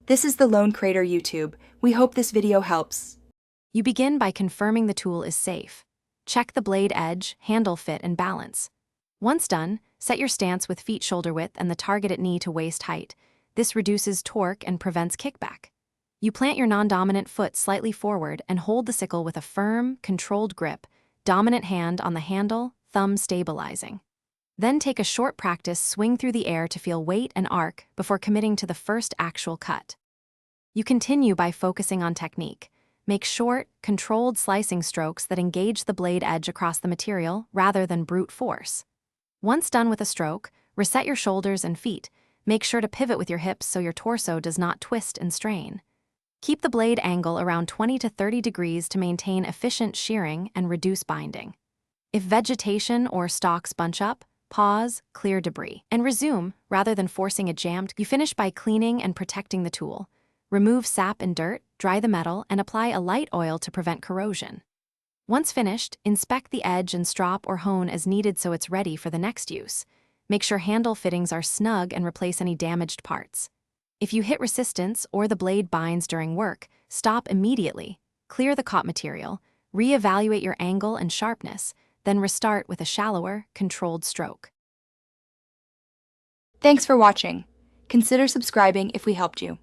This is the Lone Crater YouTube. We hope this video helps. You begin by confirming the tool is safe. Check the blade edge, handle fit, and balance. Once done, set your stance with feet shoulder width and the target at knee to waist height. This reduces torque and prevents kickback. You plant your non-dominant foot slightly forward and hold the sickle with a firm, controlled grip, dominant hand on the handle, thumb stabilizing. Then take a short practice swing through the air to feel weight and arc before committing to the first actual cut. You continue by focusing on technique. Make short, controlled slicing strokes that engage the blade edge across the material rather than brute force. Once done with a stroke, reset your shoulders and feet. Make sure to pivot with your hips so your torso does not twist and strain. Keep the blade angle around 20 to 30 degrees to maintain efficient shearing and reduce binding. If vegetation or stalks bunch up, pause, clear debris, and resume rather than forcing a jammed. You finish by cleaning and protecting the tool. Remove sap and dirt, dry the metal, and apply a light oil to prevent corrosion. Once finished, inspect the edge and strop or hone as needed so it's ready for the next use. Make sure handle fittings are snug and replace any damaged parts. If you hit resistance or the blade binds during work, stop immediately, clear the caught material, re-evaluate your angle and sharpness, then restart with a shallower, controlled stroke. Thanks for watching. Consider subscribing if we helped you.